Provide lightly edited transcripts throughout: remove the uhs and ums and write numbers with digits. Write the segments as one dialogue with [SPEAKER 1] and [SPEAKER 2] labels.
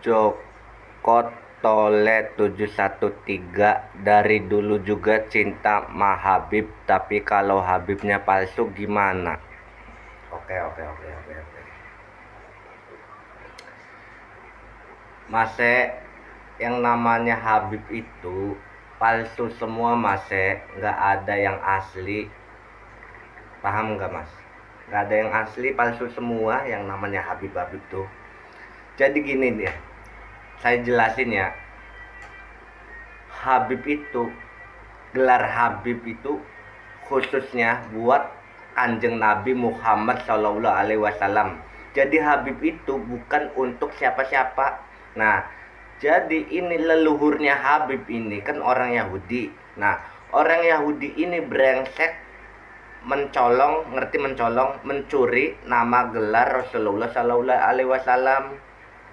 [SPEAKER 1] Joko Tole 713 dari dulu juga cinta sama Habib, tapi kalau Habibnya palsu gimana? Oke. Mase, yang namanya Habib itu palsu semua Mase, nggak ada yang asli. Paham nggak Mas? Nggak ada yang asli, palsu semua yang namanya Habib-Habib tuh. Jadi gini dia, saya jelasin ya. Habib itu, gelar Habib itu khususnya buat Kanjeng Nabi Muhammad Shallallahu Alaihi Wasallam. Jadi Habib itu bukan untuk siapa-siapa. Nah, jadi ini leluhurnya Habib ini kan orang Yahudi. Nah, orang Yahudi ini brengsek, mencolong, ngerti mencolong, mencuri nama gelar Rasulullah Shallallahu Alaihi Wasallam.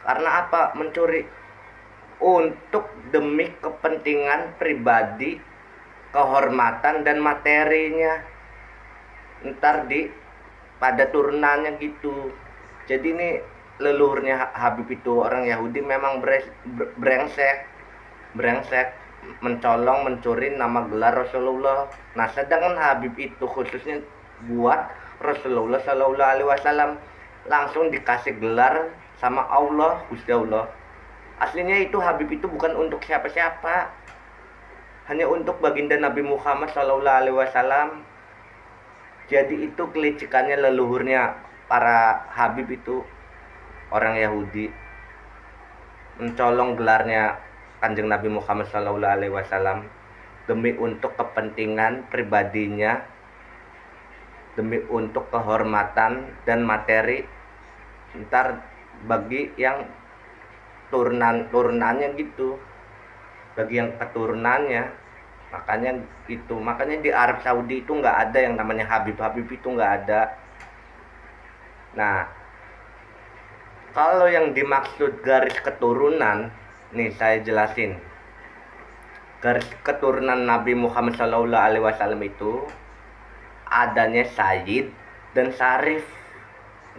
[SPEAKER 1] Karena apa? Mencuri untuk demi kepentingan pribadi, kehormatan dan materinya ntar di pada turunannya gitu. Jadi ini leluhurnya Habib itu orang Yahudi memang brengsek mencolong, mencuri nama gelar Rasulullah. Nah, sedangkan Habib itu khususnya buat Rasulullah Shallallahu Alaihi Wasallam, langsung dikasih gelar sama Allah, Gusti Allah. Aslinya itu Habib itu bukan untuk siapa-siapa, hanya untuk baginda Nabi Muhammad Shallallahu Alaihi Wasallam. Jadi itu kelicikannya leluhurnya para Habib itu orang Yahudi, mencolong gelarnya Kanjeng Nabi Muhammad Shallallahu Alaihi Wasallam demi untuk kepentingan pribadinya, demi untuk kehormatan dan materi ntar bagi yang turunannya gitu, bagi yang keturunannya. Makanya di Arab Saudi itu nggak ada yang namanya Habib itu, nggak ada. Nah, kalau yang dimaksud garis keturunan, nih saya jelasin. Garis keturunan Nabi Muhammad Shallallahu Alaihi Wasallam itu adanya Sayyid dan Syarif,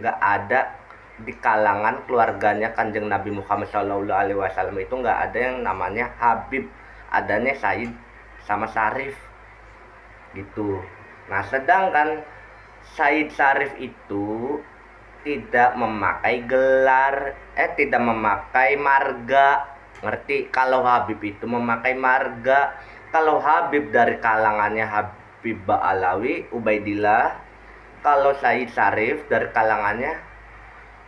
[SPEAKER 1] nggak ada di kalangan keluarganya Kanjeng Nabi Muhammad Shallallahu Alaihi Wasallam itu nggak ada yang namanya Habib, adanya Sayyid sama Syarif gitu. Nah, sedangkan Sayyid Syarif itu tidak memakai gelar, tidak memakai marga, ngerti? Kalau Habib itu memakai marga. Kalau Habib dari kalangannya Habib Ba'alawi, Ubaidillah. Kalau Sayyid Syarif dari kalangannya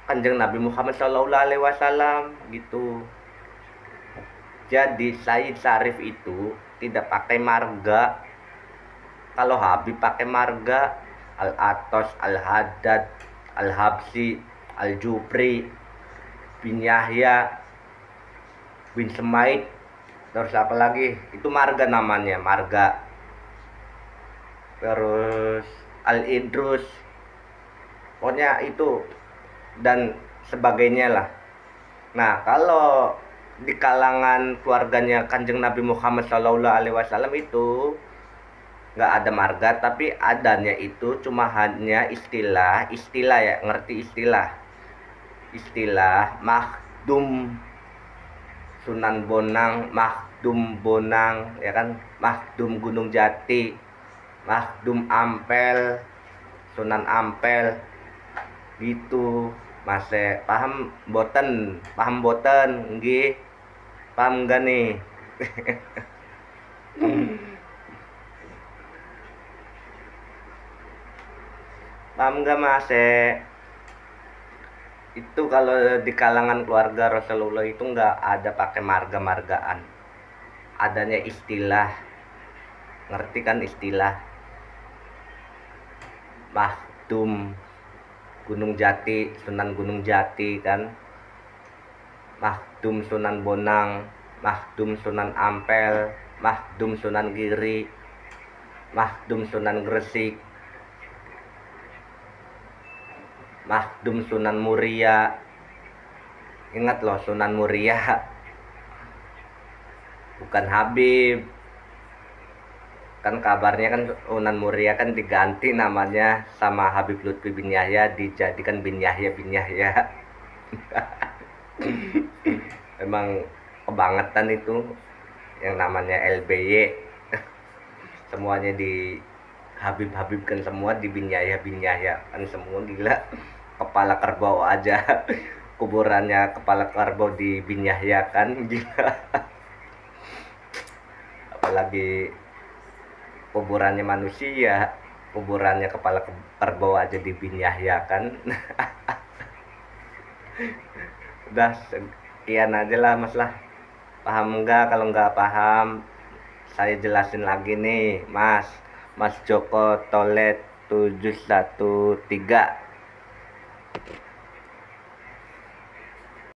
[SPEAKER 1] Kanjeng Nabi Muhammad Shallallahu Alaihi Wasallam gitu. Jadi Sayyid Syarif itu tidak pakai marga. Kalau Habib pakai marga, Al-Atos, Al-Haddad, Al-Habsi, Al-Jufri, bin Yahya, bin Semaid, terus apa lagi? Itu marga namanya, marga. Terus Al-Idrus, pokoknya itu dan sebagainya lah. Nah, kalau di kalangan keluarganya Kanjeng Nabi Muhammad Shallallahu Alaihi Wasallam itu nggak ada marga, tapi adanya itu cuma hanya istilah ya, ngerti istilah Makhdum Sunan Bonang, Makhdum Bonang ya kan, Makhdum Gunung Jati, Makhdum Ampel, Sunan Ampel gitu. Masih paham boten nggih, paham enggak nih? Paham enggak Mas? Itu kalau di kalangan keluarga Rasulullah itu enggak ada pakai marga-margaan, adanya istilah, ngerti kan istilah? Makhdum Gunung Jati, Sunan Gunung Jati kan, Makhdum Sunan Bonang, Makhdum Sunan Ampel, Makhdum Sunan Giri, Makhdum Sunan Gresik, Makhdum Sunan Muria. Ingat loh, Sunan Muria bukan Habib. Kan kabarnya kan Sunan Muria kan diganti namanya sama Habib Lutfi bin Yahya, dijadikan bin Yahya bin Yahya. Memang kebangetan itu yang namanya LBY. Semuanya di habib-habibkan semua, di binyaya-binyayakan semua, gila. Kepala kerbau aja kuburannya kepala kerbau di binyayakan, gila. Apalagi kuburannya manusia, kuburannya kepala kerbau aja di binyayakan. Udah sekian aja lah Mas lah. Paham enggak? Kalau enggak paham saya jelasin lagi nih Mas. Mas Joko Tolet 713.